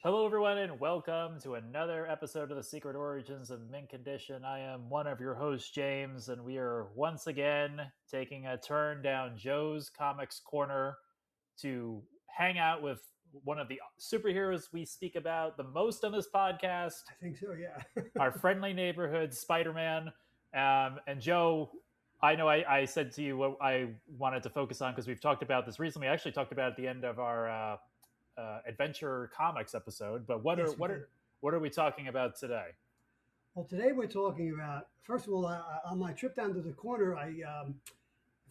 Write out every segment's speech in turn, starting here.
Hello, everyone, and welcome to another episode of the Secret Origins of Mint Condition. I am one of your hosts, James, and we are once again taking a turn down Joe's Comics Corner to hang out with one of the superheroes we speak about the most on this podcast, I think so, yeah. our friendly neighborhood Spider-Man. And Joe, I know I said to you what I wanted to focus on because we've talked about this recently. I actually talked about it at the end of our adventure comics episode. But what are Yes, we what did. are what are we talking about today? Well, today we're talking about, first of all, on my trip down to the corner, I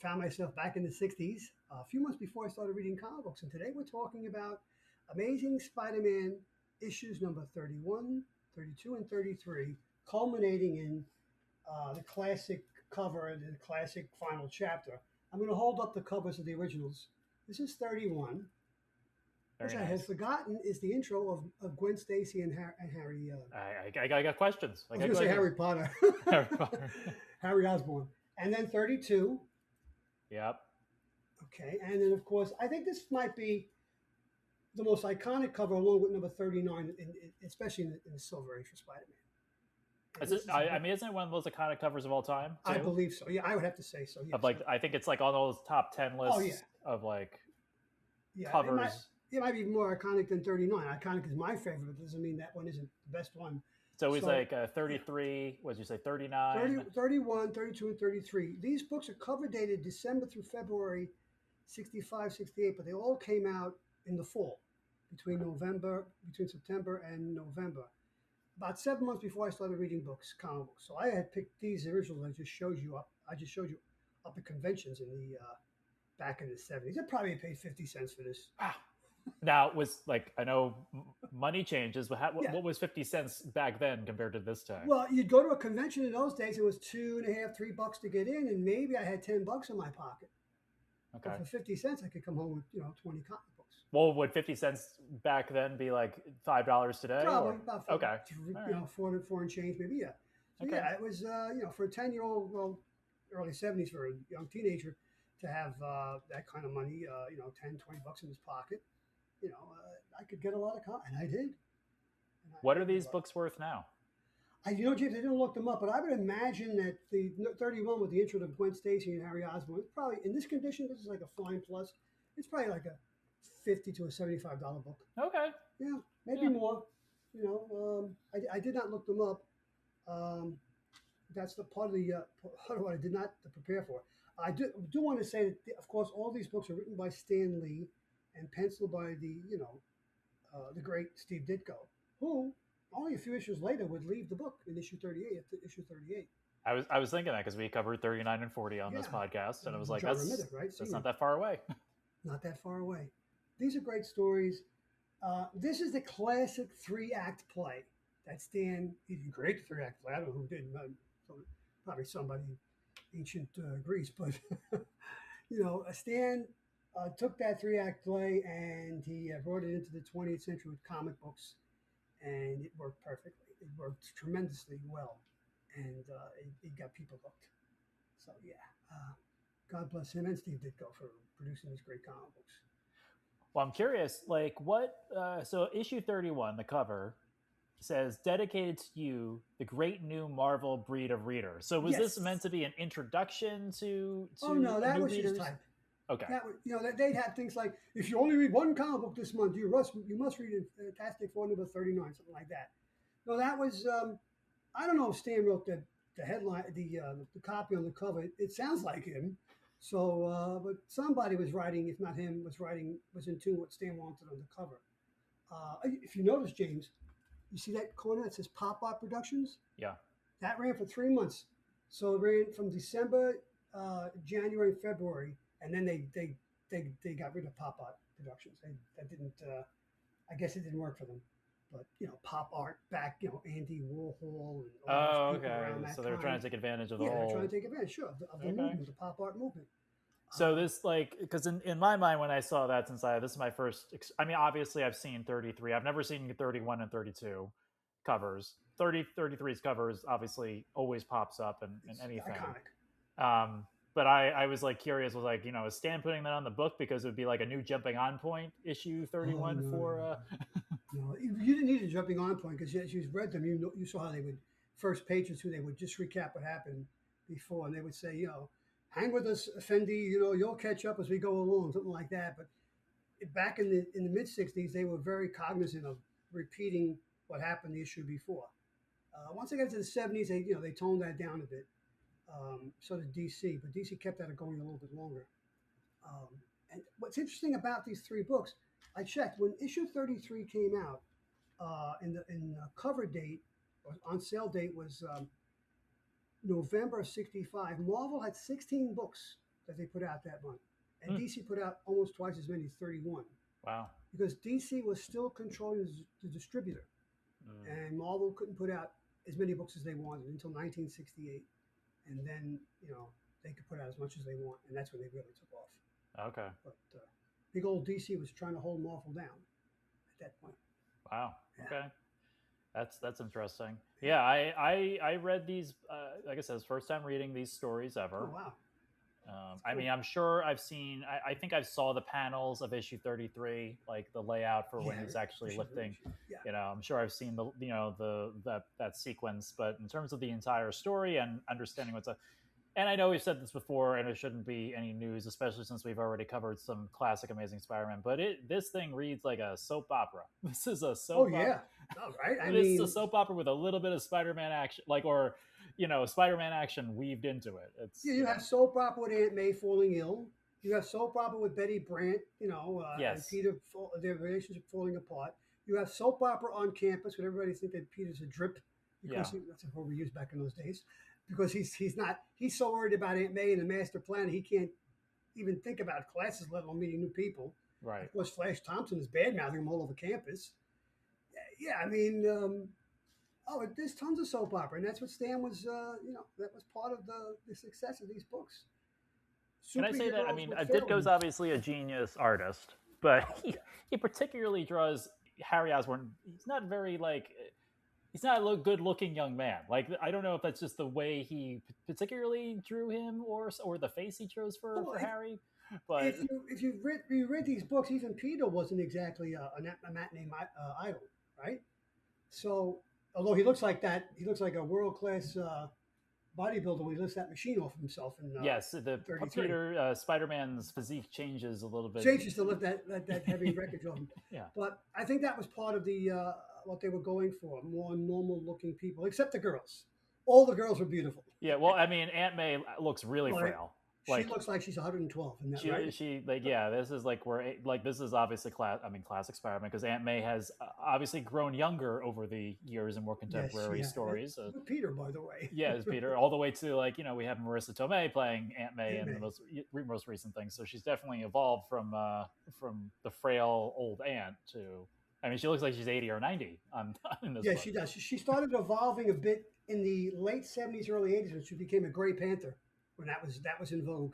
found myself back in the 60s, a few months before I started reading comic books. And today we're talking about Amazing Spider Man issues number 31, 32, and 33, culminating in the classic cover and the classic final chapter. I'm going to hold up the covers of the originals. This is 31. Very Which I had nice. forgotten is the intro of Gwen Stacy and Harry. I got questions. I was going to say Harry Potter, Harry Potter. Harry Osborne, and then 32. Yep. Okay, and then of course I think this might be the most iconic cover, along with number 39, especially in the Silver Age for Spider-Man. I mean, isn't it one of the most iconic covers of all time? Too? I believe so. Yeah, I would have to say so. Yes. Of like, I think it's like on those top 10 lists Oh, yeah. of like Yeah, covers. It might be more iconic than 39. Iconic is my favorite, but doesn't mean that one isn't the best one. So it's like 33. What did you say? 39. 31, 32, and 33. These books are cover dated December through February 65, 68, but they all came out in the fall, between September and November. About 7 months before I started reading comic books. So I had picked these originals. I just showed you up at conventions in the back in the 70s. I probably paid 50 cents for this. Now, it was like, I know money changes, but what was 50 cents back then compared to this time? Well, you'd go to a convention in those days, it was $2.50, $3 to get in, and maybe I had $10 in my pocket. Okay. But for 50 cents, I could come home with 20 comic books. Well, would 50 cents back then be like $5 today? Probably about okay. Four and change, maybe, yeah. So okay. Yeah, it was for a 10-year-old, well, early 70s for a young teenager to have that kind of money, 10, $20 in his pocket. I could get a lot of comics, and I did. What are these books worth now? James, I didn't look them up, but I would imagine that the 31 with the intro to Gwen Stacy and Harry Osborne, it's probably, in this condition, this is like a fine plus. It's probably like a $50 to a $75 book. Okay. Yeah, maybe more. I did not look them up. That's the part of what I did not prepare for. I do want to say that, of course, all these books are written by Stan Lee and penciled by the great Steve Ditko, who only a few issues later would leave the book in issue 38. Issue 38. I was thinking that because we covered 39 and 40 on this podcast, and it was like, that's not that far away. Not that far away. These are great stories. This is the classic 3-act play that Stan, he did great 3-act play. I don't know who did, probably somebody in ancient Greece, but Stan took that 3-act play and he brought it into the 20th century with comic books, and it worked perfectly. It worked tremendously well, and it got people hooked. So yeah, God bless him and Steve Ditko for producing these great comic books. Well, I'm curious, like what? So issue 31, the cover says dedicated to you, the great new Marvel breed of reader. So was this meant to be an introduction to Oh no, that was readers? his type. Okay. They'd have things like, if you only read one comic book this month, you must read Fantastic Four number 39, something like that. No, that was I don't know if Stan wrote the headline, the copy on the cover. It sounds like him. So, but somebody was writing, if not him, was in tune with what Stan wanted on the cover. If you notice, James, you see that corner that says Pop Art Productions? Yeah. That ran for 3 months. So it ran from December, January, February, and then they got rid of Pop Art Productions. That didn't, I guess it didn't work for them. But Pop Art back, Andy Warhol and all those people around that so they were trying to take advantage of the whole. Yeah, they're trying to take advantage, sure, of the movement, the Pop Art movement. So this, like, because in my mind when I saw that, since this is my first, I mean, obviously I've seen 33. I've never seen 31 and 32 covers. 33's covers obviously always pops up in anything. Iconic. But I was like curious, was like, is Stan putting that on the book because it would be like a new jumping on point issue 31 for No, you didn't need a jumping on point because as you read them, you saw how they would first pages who they would just recap what happened before, and they would say, hang with us, Effendi, you'll catch up as we go along, something like that. But back in the mid '60s, they were very cognizant of repeating what happened the issue before. Once they got to the '70s, they toned that down a bit. So did DC, but DC kept that going a little bit longer. Um, and what's interesting about these three books, I checked when issue 33 came out. In the cover date or on sale date was November of '65. Marvel had 16 books that they put out that month, and DC put out almost twice as many, 31. Wow. Because DC was still controlling the distributor, and Marvel couldn't put out as many books as they wanted until 1968, and then they could put out as much as they want, and that's when they really took off. Okay. But big old DC was trying to hold Marvel down at that point. Wow. Yeah. Okay. That's interesting. Yeah, I read these. Like I said, first time reading these stories ever. Oh wow. I mean, I'm sure I've seen. I think I saw the panels of issue 33, like the layout for when he's actually lifting. Yeah. I'm sure I've seen that sequence. But in terms of the entire story and understanding what's up, and I know we've said this before, and it shouldn't be any news, especially since we've already covered some classic Amazing Spider-Man. But this thing reads like a soap opera. This is a soap. Oh yeah, oh, right. It's a soap opera with a little bit of Spider-Man action, Spider-Man action weaved into it. It's you have soap opera with Aunt May falling ill. You have soap opera with Betty Brant, yes. and Peter, their relationship falling apart. You have soap opera on campus when everybody thinks that Peter's a drip because that's a word we used back in those days. Because he's so worried about Aunt May and the master plan, he can't even think about classes, let alone meeting new people. Right. Of course, Flash Thompson is bad mouthing him all over campus. Yeah, I mean, there's tons of soap opera, and that's what Stan was. That was part of the success of these books. Can I say that? I mean, Ditko's obviously a genius artist, but he particularly draws Harry Osborne. He's not very he's not a good-looking young man. Like, I don't know if that's just the way he particularly drew him, or the face he chose for Harry. But if you read these books, even Peter wasn't exactly a matinee idol, right? So, although he looks like that, he looks like a world-class bodybuilder when he lifts that machine off himself. Yes, the Peter Spider-Man's physique changes a little bit. Changes to lift that heavy wreckage off him. Yeah, but I think that was part of the what they were going for, more normal-looking people, except the girls. All the girls were beautiful. Yeah, well, I mean, Aunt May looks really frail. She looks like she's 112. Isn't that right? This is this is obviously classic Spider-Man, because Aunt May has obviously grown younger over the years in more contemporary stories. Peter, by the way. Yeah, it's Peter, all the way to we have Marissa Tomei playing Aunt May in the most recent things. So she's definitely evolved from the frail old aunt to. I mean, she looks like she's 80 or 90 in this book. She does. She started evolving a bit in the late 70s, early 80s when she became a Grey Panther, when that was in vogue.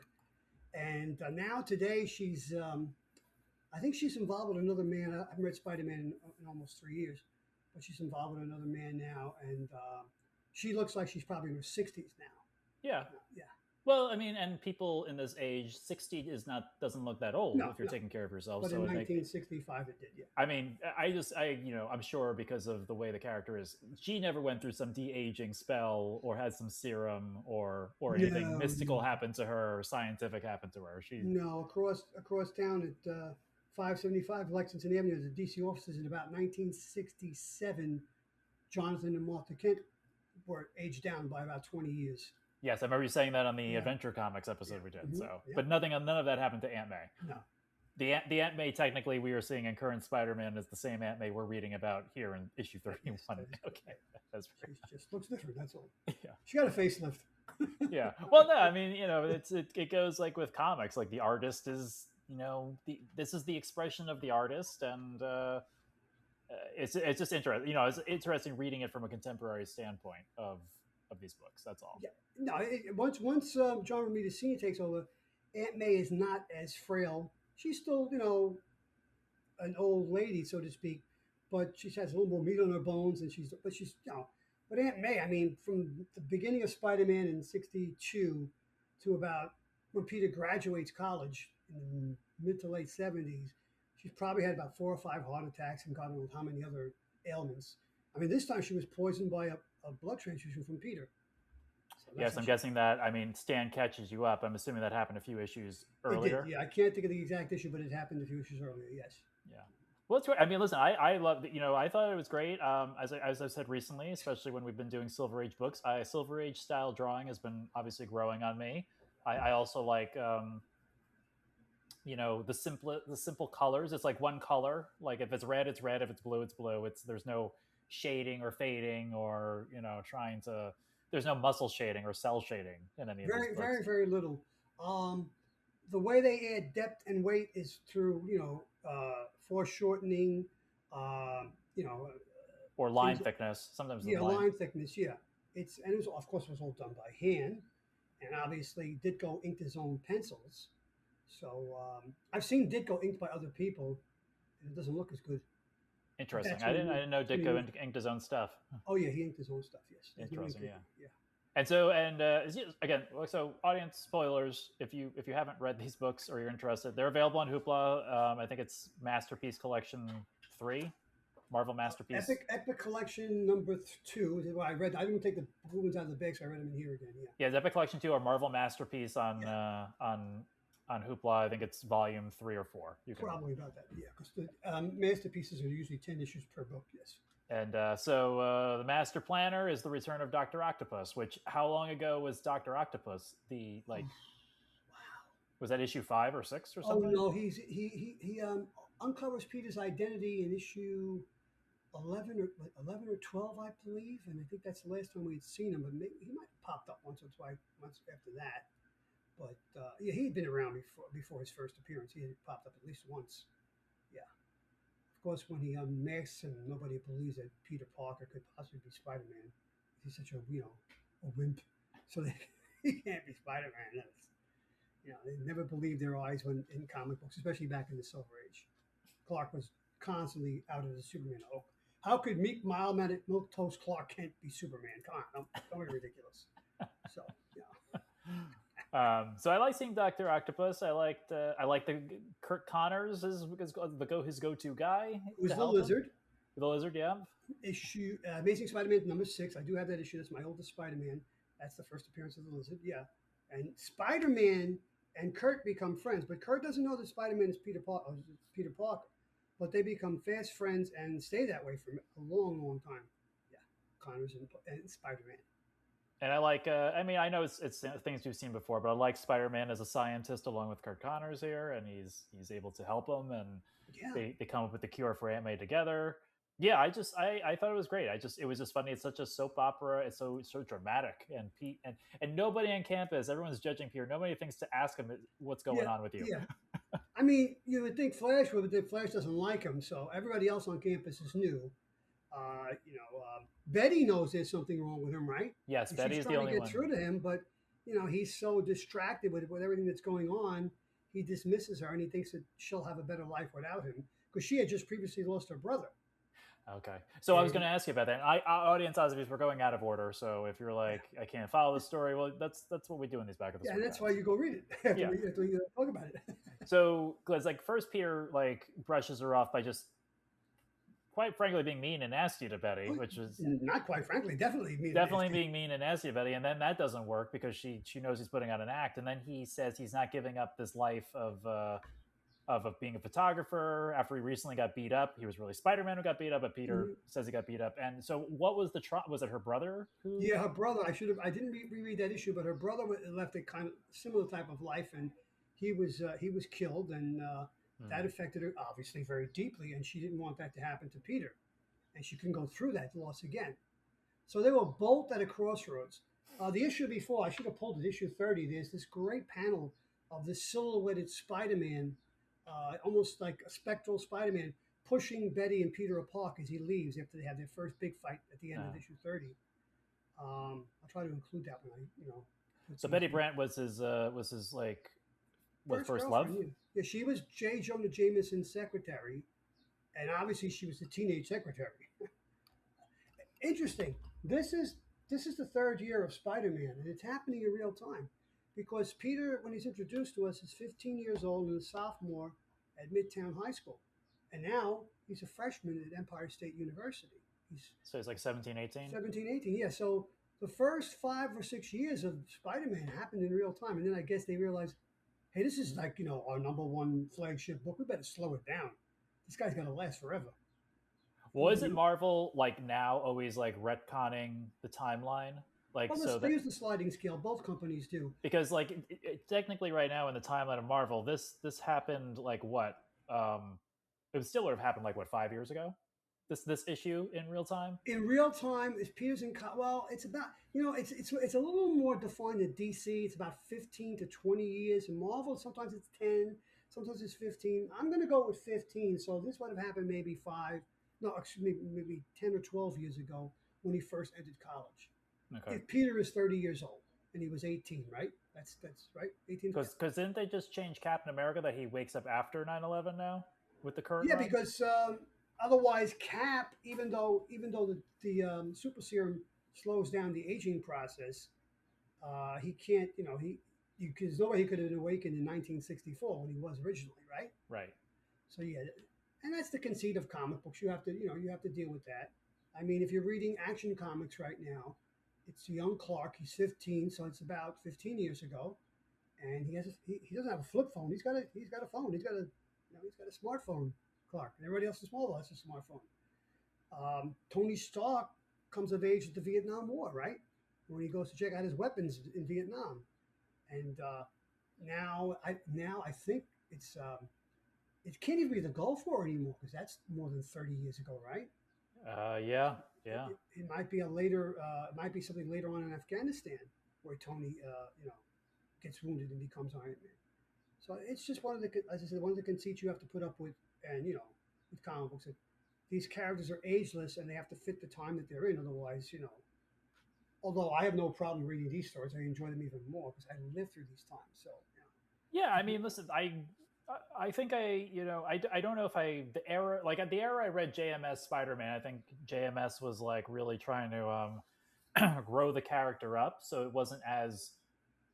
And now today she's, I think she's involved with another man. I haven't read Spider-Man in almost 3 years, but she's involved with another man now. And she looks like she's probably in her 60s now. Yeah. Yeah. Well, I mean, and people in this age, 60 doesn't look that old if you're taking care of yourself. But in 1965 it did, yeah. I mean, I'm sure because of the way the character is, she never went through some de-aging spell or had some serum or anything mystical happen to her or scientific happen to her. Across town at 575 Lexington Avenue, the DC offices in about 1967, Jonathan and Martha Kent were aged down by about 20 years. Yes, I remember you saying that on the Adventure Comics episode we did. Mm-hmm. So, but none of that happened to Aunt May. No, the Aunt May technically we are seeing in current Spider-Man is the same Aunt May we're reading about here in issue 31. Okay, that's she just looks different. That's all. Yeah, she got a facelift. Yeah. Well, no, I mean, it goes like with comics. Like the artist is, this is the expression of the artist, and it's just interesting. It's interesting reading it from a contemporary standpoint of these books. That's all. Yeah. No. Once John Romita Sr. takes over, Aunt May is not as frail. She's still, an old lady, so to speak, but she has a little more meat on her bones, and But Aunt May, I mean, from the beginning of Spider-Man in '62 to about when Peter graduates college in the mid to late '70s, She's probably had about 4 or 5 heart attacks and God knows how many other ailments. I mean, this time she was poisoned by a blood transfusion from Peter. So Yes, I'm guessing that. I mean, Stan catches you up. I'm assuming that happened a few issues earlier. It did, yeah. I can't think of the exact issue, but it happened a few issues earlier. Yes. Yeah. Well, it's great. I mean, listen, I love, I thought it was great. As I've said recently, especially when we've been doing Silver Age books, Silver Age style drawing has been obviously growing on me. I also like, the simple colors. It's like one color. Like if it's red, it's red. If it's blue, it's blue. There's no shading or fading or trying to. There's no muscle shading or cell shading in any of these books. Very, very little. The way they add depth and weight is through foreshortening, or line thickness. Sometimes line thickness. Yeah, it was of course it was all done by hand, and obviously Ditko inked his own pencils. So I've seen Ditko inked by other people, and it doesn't look as good. Interesting. I didn't know Ditko inked his own stuff. Oh yeah, he inked his own stuff. Yes. Interesting. Yeah. And so, again, so audience spoilers. If you haven't read these books or you're interested, they're available on Hoopla. I think it's Masterpiece Collection 3, Marvel Masterpiece. Epic Collection number 2 is what I read. I didn't take the blue ones out of the bag, so I read them in here again. Yeah, it's Epic Collection 2 or Marvel Masterpiece on Hoopla. I think it's volume 3 or 4. Probably about that. Yeah, because the masterpieces are usually 10 issues per book. Yes. And so the Master Planner is the return of Dr. Octopus, which how long ago was Dr. Octopus? Wow. Was that issue 5 or 6 or something? Oh no, he uncovers Peter's identity in issue 11 or 12, I believe, and I think that's the last time we'd seen him. But maybe he might have popped up once or twice after that. But yeah, he'd been around before his first appearance. He had popped up at least once. Yeah. Of course, when he unmasks him, nobody believes that Peter Parker could possibly be Spider-Man. He's such a wimp. So he can't be Spider-Man. They never believed their eyes when in comic books, especially back in the Silver Age. Clark was constantly out of the Superman oak. How could meek, mild-mannered, milquetoast Clark Kent be Superman? Come on, don't be ridiculous. So, so I like seeing Dr. Octopus. I liked the Kurt Connors his go-to guy. Who's the Lizard? The Lizard, yeah. Issue Amazing Spider-Man number 6. I do have that issue. That's my oldest Spider-Man. That's the first appearance of the Lizard. Yeah, and Spider-Man and Kurt become friends, but Kurt doesn't know that Spider-Man is Peter Parker. But they become fast friends and stay that way for a long, long time. Yeah, Connors and Spider-Man. And I like, I know it's things we've seen before, but I like Spider-Man as a scientist along with Kurt Connors here, and he's able to help him, and they come up with the cure for Aunt May together. Yeah, I thought it was great. It was just funny. It's such a soap opera. It's so dramatic, and Pete and nobody on campus, everyone's judging Peter. Nobody thinks to ask him what's going on with you. Yeah. I mean, you would think Flash would, but Flash doesn't like him, so everybody else on campus is new. Betty knows there's something wrong with him, right? Yes, Betty's the only one. She's trying to get through to him, but he's so distracted with everything that's going on, he dismisses her, and he thinks that she'll have a better life without him because she had just previously lost her brother. Okay, so I was going to ask you about that. Our audience, obviously, we're going out of order. So if you're like, I can't follow the story, well, that's what we do in these back of the and that's why you go read it after we talk about it. So, because first Peter brushes her off by just, quite frankly, being mean and nasty to Betty, which is not quite frankly, definitely being mean and nasty to Betty, and then that doesn't work because she knows he's putting out an act, and then he says he's not giving up this life of being a photographer after he recently got beat up. He was really Spider-Man who got beat up, but Peter says he got beat up. And so what was was it her brother? Yeah, her brother. I didn't reread that issue, but her brother left a kind of similar type of life, and he was killed, and that affected her obviously very deeply, and she didn't want that to happen to Peter, and she couldn't go through that loss again. So they were both at a crossroads. The issue before, I should have pulled it, issue 30, there's this great panel of this silhouetted Spider-Man, almost like a spectral Spider-Man, pushing Betty and Peter apart as he leaves after they have their first big fight at the end of issue 30. I'll try to include that when I, So Betty Brant was his first love? Yeah, she was J. Jonah Jameson's secretary, and obviously she was the teenage secretary. Interesting. This is the third year of Spider-Man, and it's happening in real time. Because Peter, when he's introduced to us, is 15 years old and a sophomore at Midtown High School. and now he's a freshman at Empire State University. He's So he's like 17, 18? 17, 18. Yeah, so the first 5 or 6 years of Spider-Man happened in real time, and then I guess they realized, hey, this is like our number one flagship book. We better slow it down. This guy's gonna last forever. Well, isn't Marvel like now always like retconning the timeline? Like Well, so they that use the sliding scale. Both companies do. because like technically right now in the timeline of Marvel, this happened like what? It still would have happened like what 5 years ago. This issue in real time. In real time, is Peters and well, it's about it's a little more defined in DC. It's about 15 to 20 years. In Marvel, sometimes it's 10, sometimes it's 15. I'm going to go with 15. So this would have happened maybe no, excuse me, maybe 10 or 12 years ago when he first entered college. Okay. If Peter is 30 years old and he was 18, right? That's right. 18. Because didn't they just change Captain America that he wakes up after 9/11 now with the current? Yeah, run? because otherwise, Cap, even though the super serum slows down the aging process, he can't. There's no way he could have been awakened in 1964 when he was originally, right? Right. So yeah, and that's the conceit of comic books. You have to deal with that. I mean, if you're reading Action Comics right now, it's young Clark. He's 15, so it's about 15 years ago, and he doesn't have a flip phone. He's got a phone. He's got a smartphone. Clark, and everybody else in Smallville has a smartphone. Tony Stark comes of age at the Vietnam War, right? When he goes to check out his weapons in Vietnam, and now I think it can't even be the Gulf War anymore because that's more than 30 years ago, right? Yeah. It might be it might be something later on in Afghanistan where Tony, gets wounded and becomes Iron Man. So it's just as I said, one of the conceits you have to put up with, and with comic books, that these characters are ageless and they have to fit the time that they're in. Otherwise, although I have no problem reading these stories, I enjoy them even more because I lived through these times. So yeah. I mean, listen, I think I don't know if the era like at the era I read JMS Spider-Man, I think JMS was like really trying to grow the character up, so it wasn't as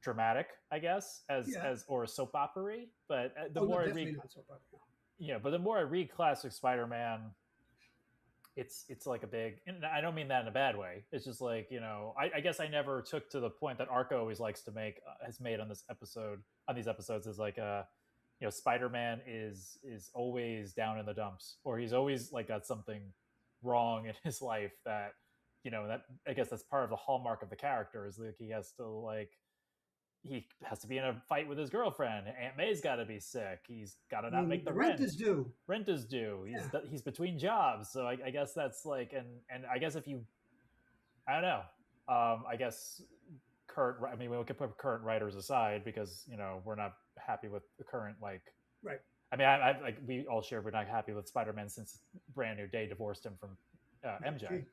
dramatic, I guess, as or soap opera-y. But the more I read, not soap opera. yeah, but the more I read classic Spider-Man, it's like a big. And I don't mean that in a bad way. It's just like I guess I never took to the point that Arco always likes to make has made on these episodes is like Spider-Man is always down in the dumps, or he's always like got something wrong in his life that that I guess that's part of the hallmark of the character is like he has to be in a fight with his girlfriend. Aunt May's got to be sick. He's got to not make the rent. Rent is due. Rent is due. He's between jobs. So I guess that's like, and I guess if you, I don't know. I guess we could put current writers aside because we're not happy with the current right. I mean, I like we all share we're not happy with Spider-Man since Brand New Day divorced him from MJ.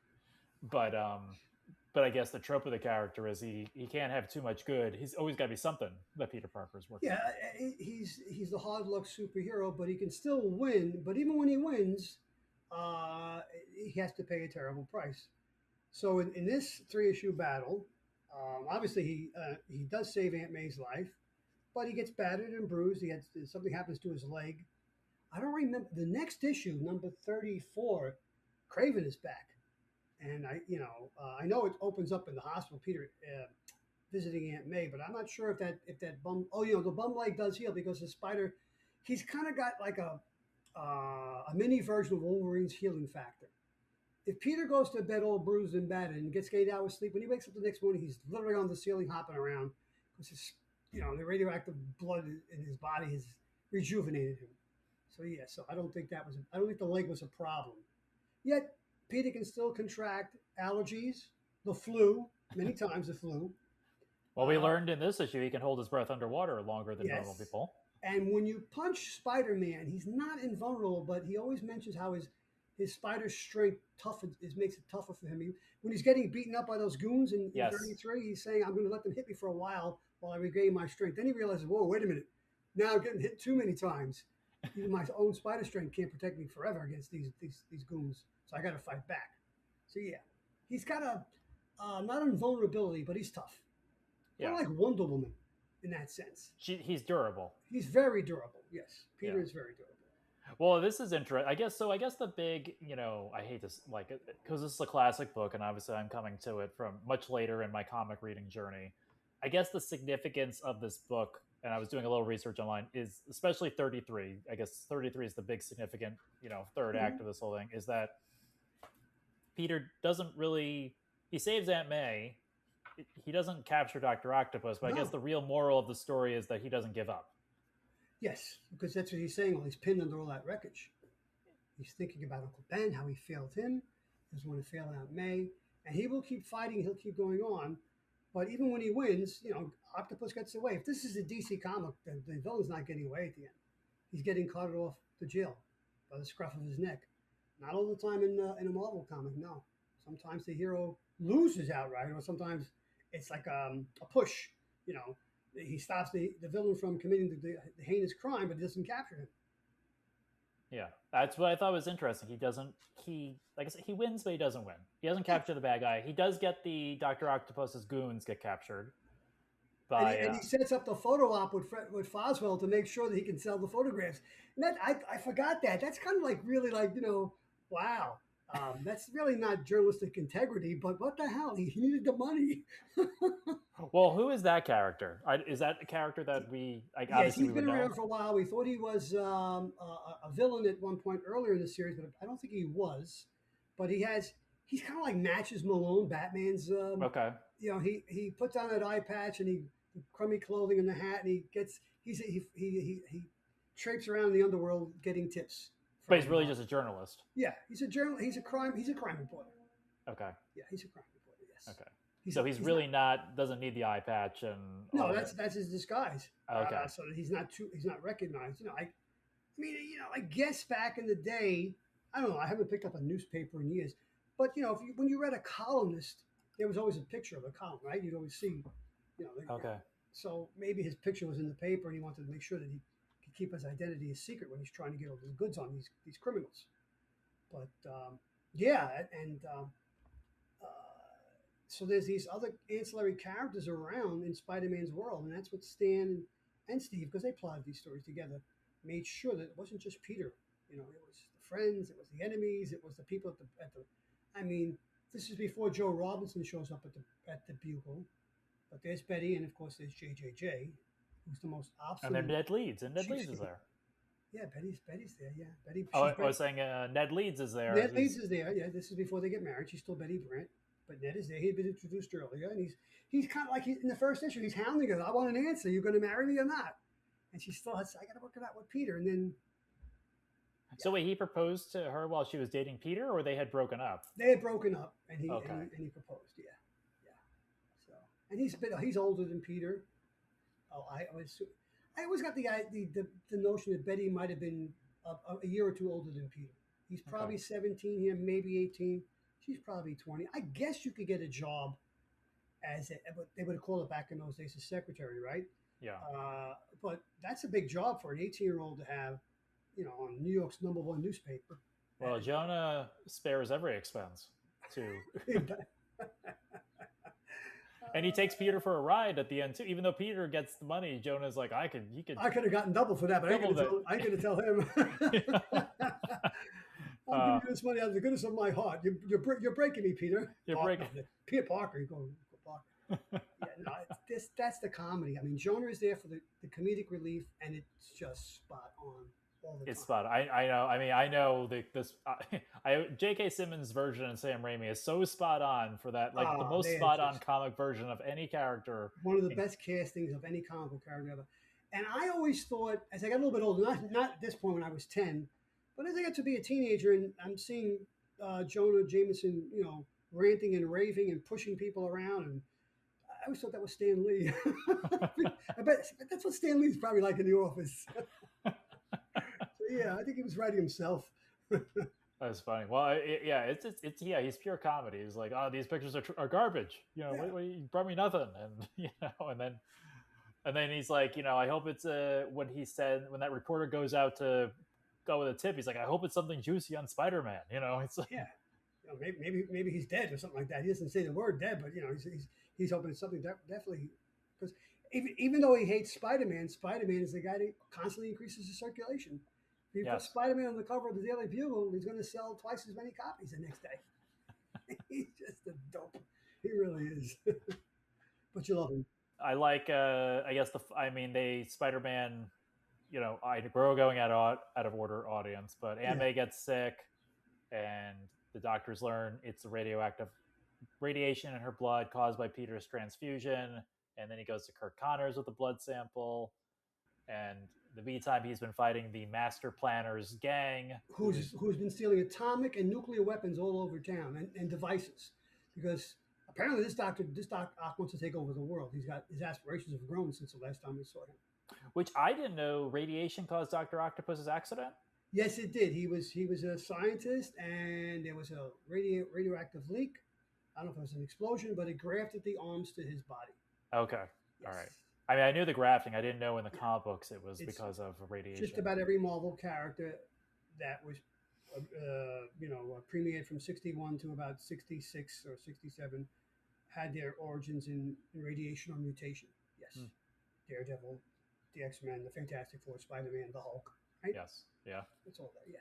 But I guess the trope of the character is he can't have too much good. He's always got to be something that Peter Parker's working. Yeah, he's the hard luck superhero, but he can still win. But even when he wins, he has to pay a terrible price. So in this 3-issue battle, obviously he does save Aunt May's life, but he gets battered and bruised. Something happens to his leg. I don't remember the next issue, number 34. Craven is back. And I know it opens up in the hospital, Peter visiting Aunt May, but I'm not sure if that bum. Oh, the bum leg does heal because the spider, he's kind of got like a mini version of Wolverine's healing factor. If Peter goes to bed all bruised and battered and gets 8 hours sleep, when he wakes up the next morning, he's literally on the ceiling hopping around because the radioactive blood in his body has rejuvenated him. So I don't think the leg was a problem. Yet Peter can still contract allergies, the flu, many times the flu. Well, we learned in this issue he can hold his breath underwater longer than normal people. And when you punch Spider-Man, he's not invulnerable, but he always mentions how his spider strength makes it tougher for him. When he's getting beaten up by those goons in 33, he's saying, I'm going to let them hit me for a while I regain my strength. Then he realizes, whoa, wait a minute. Now I'm getting hit too many times. Even my own spider strength can't protect me forever against these goons. So I got to fight back. So yeah, he's got not invulnerability, but he's tough. Yeah, kind of like Wonder Woman in that sense. He's durable. He's very durable. Yes, Peter is very durable. Well, this is interesting. I guess so. I guess the big, I hate this, like, because this is a classic book, and obviously I'm coming to it from much later in my comic reading journey. I guess the significance of this book, and I was doing a little research online, is especially 33. I guess 33 is the big significant, third act of this whole thing. Is that Peter doesn't really he saves Aunt May. He doesn't capture Doctor Octopus, but I guess No. the real moral of the story is that he doesn't give up. Yes, because that's what he's saying while he's pinned under all that wreckage. He's thinking about Uncle Ben, how he failed him, he doesn't want to fail Aunt May, and he will keep fighting, he'll keep going on. But even when he wins, Octopus gets away. If this is a DC comic, the villain's not getting away at the end. He's getting carted off to jail by the scruff of his neck. Not all the time in a Marvel comic, no. Sometimes the hero loses outright, or sometimes it's like a push. He stops the villain from committing the heinous crime, but doesn't capture him. Yeah, that's what I thought was interesting. He doesn't. He like I said, he wins, but he doesn't win. He doesn't capture the bad guy. He does get the Doctor Octopus's goons get captured by. And he sets up the photo op with Foswell to make sure that he can sell the photographs. And that I forgot that. That's kind of like really like wow. That's really not journalistic integrity, but what the hell? He needed the money. Well, who is that character? Is that a character that we like? Yes, Obviously, he's we would been know. around for a while. We thought he was a villain at one point earlier in the series, but I don't think he was. But he's kind of like matches Malone, Batman's. Okay. He puts on that eye patch and the crummy clothing and the hat, and he traipses around the underworld getting tips. But he's really just a journalist. Yeah, he's a crime reporter. Okay. Yeah, he's a crime reporter. Yes. Okay. So he's really not doesn't need the eye patch and no, that's his disguise. Okay. So that he's not recognized. I guess back in the day, I don't know. I haven't picked up a newspaper in years, but when you read a columnist, there was always a picture of a column, right? You'd always see, Okay. So maybe his picture was in the paper, and he wanted to make sure that he could keep his identity a secret when he's trying to get all the goods on these criminals. But yeah, and so there's these other ancillary characters around in Spider-Man's world, and that's what Stan and Steve, because they plotted these stories together, made sure that it wasn't just Peter. It was the friends, it was the enemies, it was the people at the. I mean, this is before Joe Robinson shows up at the Bugle, but there's Betty, and of course there's JJJ, who's the most obstinate. And then Ned Leeds, is there. Yeah, Betty's there. Yeah, Betty. Oh, I was saying Ned Leeds is there. Ned Leeds is there. Yeah, this is before they get married. She's still Betty Brant. But Ned is there. He had been introduced earlier, and he's kind of like in the first issue. He's hounding her. I want an answer. You're going to marry me or not? And she still has. I got to work it out with Peter. And then. So wait, he proposed to her while she was dating Peter, or they had broken up? They had broken up, and he proposed. Yeah. So he's older than Peter. Oh, I always got the notion that Betty might have been a year or two older than Peter. He's probably 17 here, maybe 18. She's probably 20. I guess you could get a job they would have called it back in those days, a secretary, right? Yeah. But that's a big job for an 18-year-old to have, on New York's #1 newspaper. Well, Jonah spares every expense too. And he takes Peter for a ride at the end too. Even though Peter gets the money, Jonah's like, I could have gotten double for that, but I could tell him. I'm giving you this money out of the goodness of my heart. You're breaking me, Peter. You're breaking Peter Parker. You go Parker. Yeah, no, that's the comedy. I mean, Jonah is there for the comedic relief, and it's just spot on all the time. It's spot on. I know. I mean, I know J.K. Simmons' version and Sam Raimi is so spot on for that. Like the most spot on comic version of any character. One of the best castings of any comic book character ever. And I always thought, as I got a little bit older, not at this point when I was 10. But as I got to be a teenager and I'm seeing Jonah Jameson, ranting and raving and pushing people around, and I always thought that was Stan Lee. I bet that's what Stan Lee's probably like in the office. So yeah, I think he was writing himself. That's funny. Well, it's he's pure comedy. He's like, oh, these pictures are garbage. You brought me nothing, and then he's like, I hope it's when that reporter goes out to go with a tip, he's like, I hope it's something juicy on Spider-Man. It's like, yeah, maybe he's dead or something like that. He doesn't say the word dead, but he's hoping it's something definitely, because even though he hates Spider-Man is the guy that constantly increases the circulation. If you put Yes. Spider-Man on the cover of the Daily Bugle, he's going to sell twice as many copies the next day. He's just a dope. He really is. But you love him. I like. I guess they Spider-Man. We're going out of order, audience, but Aunt Yeah. May gets sick, and the doctors learn it's a radioactive radiation in her blood caused by Peter's transfusion, and then he goes to Kurt Connors with a blood sample. And in the meantime, he's been fighting the Master Planner's gang, who's been stealing atomic and nuclear weapons all over town and devices, because apparently this Doc wants to take over the world. His aspirations have grown since the last time we saw him. which I didn't know radiation caused Dr. Octopus's accident. Yes, it did. He was a scientist, and there was a radioactive leak. I don't know if it was an explosion, but it grafted the arms to his body. Okay, Yes. all right. I mean, I knew the grafting. I didn't know in the comic books it was because of radiation. Just about every Marvel character that was, premiered from 61 to about 66 or 67 had their origins in radiation or mutation. Yes. Daredevil, the X-Men, the Fantastic Four, Spider-Man, the Hulk. Right? Yes. Yeah. It's all that. Yeah.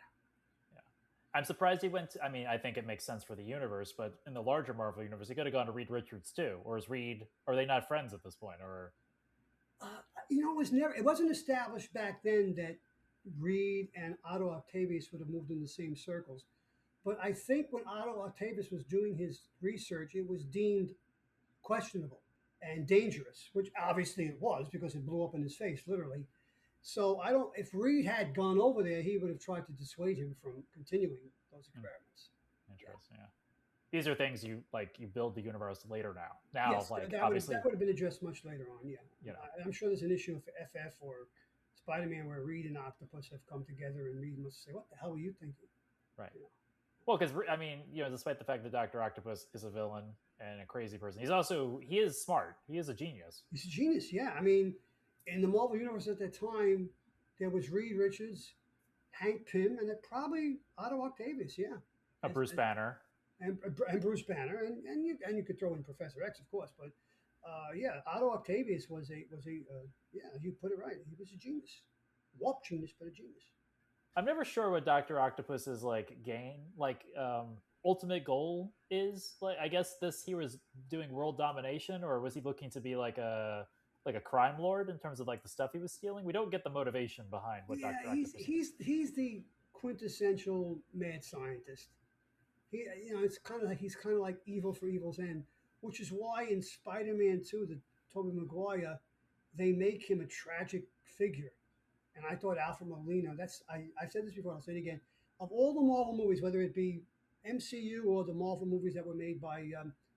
I'm surprised he went. I mean, I think it makes sense for the universe, but in the larger Marvel universe, he could have gone to Reed Richards too. Or is Reed? Are they not friends at this point? Or it wasn't established back then that Reed and Otto Octavius would have moved in the same circles. But I think when Otto Octavius was doing his research, it was deemed questionable and dangerous, which obviously it was because it blew up in his face, literally. So if Reed had gone over there, he would have tried to dissuade him from continuing those experiments. Interesting. Yeah. These are things you build the universe later now. Yes, obviously that would have been addressed much later on. Yeah. I'm sure there's an issue for FF or Spider-Man where Reed and Octopus have come together, and Reed must say, "What the hell were you thinking?" Right. Well, because despite the fact that Dr. Octopus is a villain and a crazy person, he is smart. He is a genius. He's a genius. Yeah. I mean, in the Marvel universe at that time, there was Reed Richards, Hank Pym, and probably Otto Octavius. Yeah. Bruce Banner. And Bruce Banner, and you could throw in Professor X, of course, but Otto Octavius was you put it right. He was a genius, warp genius, but a genius. I'm never sure what Dr. Octopus's ultimate goal is. I guess he was doing world domination, or was he looking to be like a crime lord in terms of the stuff he was stealing? We don't get the motivation behind what Dr. Octopus is. He's the quintessential mad scientist. He's kind of like evil for evil's end, which is why in Spider-Man 2, the Tobey Maguire, they make him a tragic figure. And I thought Alfred Molina, I've said this before, I'll say it again. Of all the Marvel movies, whether it be MCU or the Marvel movies that were made by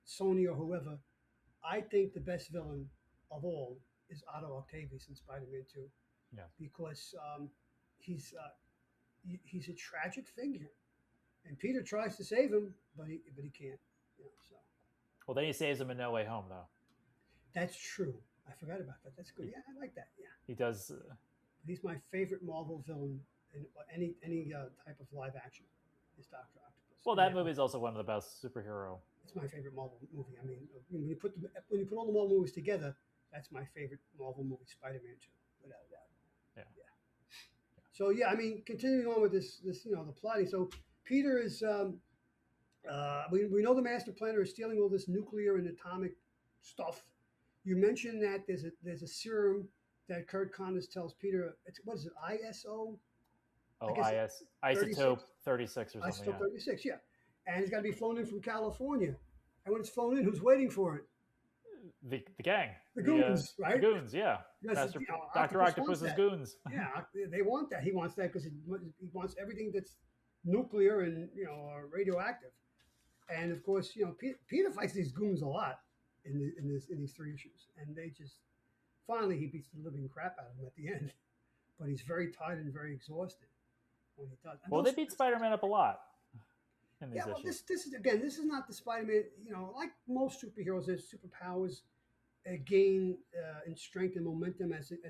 Sony or whoever, I think the best villain of all is Otto Octavius in Spider-Man 2. Yeah. Because he's a tragic figure. And Peter tries to save him, but he can't. Well, then he saves him in No Way Home, though. That's true. I forgot about that. That's good. Yeah, I like that. Yeah. He does. He's my favorite Marvel villain in any type of live action. Is Dr. Octopus. Well, that movie is also one of the best superhero. It's my favorite Marvel movie. I mean, when you put all the Marvel movies together, that's my favorite Marvel movie, Spider-Man 2, without a doubt. Yeah. So I mean, continuing on with this the plotting. So Peter is. We know the Master Planner is stealing all this nuclear and atomic stuff. You mentioned that there's a serum that Kurt Connors tells Peter. What is it? ISO. Oh, isotope 36 or something. Isotope 36, yeah. And it's got to be flown in from California. And when it's flown in, who's waiting for it? The gang. The goons, right? The goons, yeah. Dr. Octopus's goons. Yeah, they want that. He wants that because he wants everything that's nuclear and radioactive. And of course, Peter fights these goons a lot in these 3 issues, and they just finally he beats the living crap out of them at the end. But he's very tired and very exhausted when he does. And they beat Spider-Man up a lot in these issues. This is not the Spider-Man. Like most superheroes, their superpowers gain in strength and momentum as it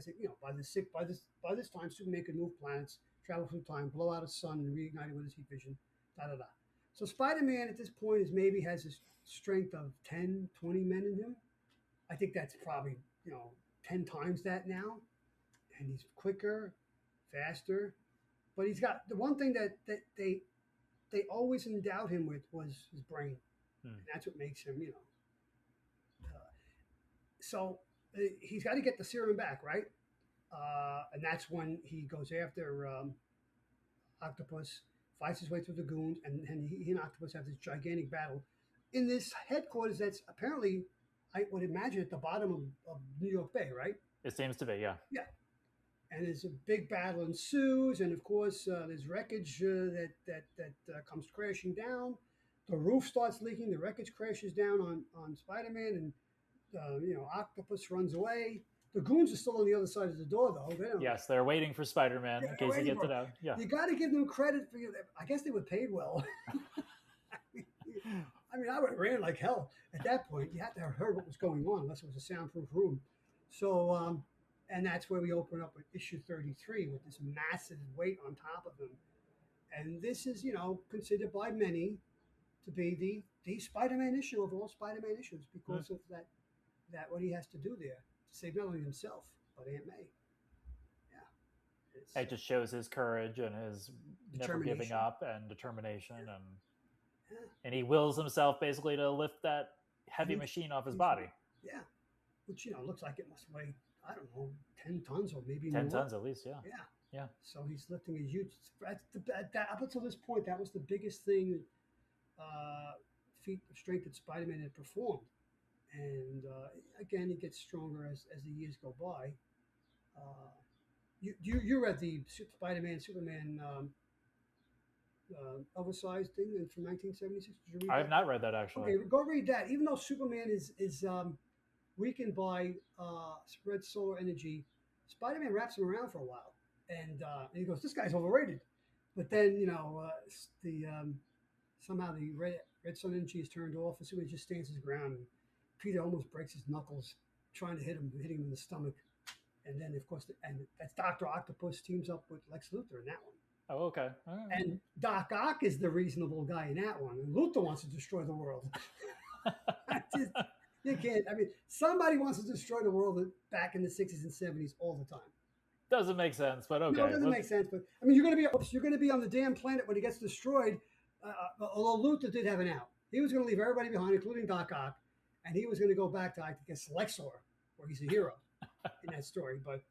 by this time Superman could move planets, travel through time, blow out a sun, and reignite it with his heat vision. So Spider-Man at this point has a strength of 10, 20 men in him. I think that's probably 10 times that now. And he's quicker, faster, But he's got the one thing that they always endowed him with was his brain, and that's what makes him, so he's got to get the serum back, right? And that's when he goes after Octopus, fights his way through the goons, and he and Octopus have this gigantic battle in this headquarters that's apparently, I would imagine, at the bottom of New York Bay, right? It seems to be, yeah. Yeah. And there's a big battle ensues, and of course, there's wreckage that comes crashing down. The roof starts leaking. The wreckage crashes down on Spider-Man, and Octopus runs away. The goons are still on the other side of the door, though. Yes, they're waiting for Spider-Man in case he gets it out. Yeah, you got to give them credit for. I guess they were paid well. I mean, I would have ran like hell at that point. You had to have heard what was going on, unless it was a soundproof room. So, and that's where we open up with issue 33 with this massive weight on top of him. And this is, considered by many to be the Spider-Man issue of all Spider-Man issues because of that what he has to do there to save not only himself but Aunt May. Yeah, it just shows his courage and his never giving up and determination, and he wills himself basically to lift that heavy machine off his body. Yeah, which looks like it must weigh, I don't know, 10 tons or maybe 10 more. tons at least. Yeah. Yeah. So he's lifting a huge. Up until this point, that was the biggest thing, feat of strength that Spider-Man had performed. And again, he gets stronger as the years go by. You read the Spider-Man Superman oversized thing from 1976? Did you read I have not read that, actually. Okay, go read that. Even though Superman is weakened by red solar energy, Spider-Man wraps him around for a while, and he goes, "This guy's overrated." But then somehow the red sun energy is turned off, and Superman just stands his ground. And Peter almost breaks his knuckles trying to hitting him in the stomach, and then of course, and that's Dr. Octopus teams up with Lex Luthor in that one. Oh, okay. Right. And Doc Ock is the reasonable guy in that one, and Luthor wants to destroy the world. You can't. I mean, somebody wants to destroy the world back in the 60s and 70s all the time. Doesn't make sense, but okay. No, it doesn't make sense. But I mean, you're going to be on the damn planet when it gets destroyed. Although Luthor did have an out, he was going to leave everybody behind, including Doc Ock, and he was going to go back to, I guess, Lexor, where he's a hero in that story. But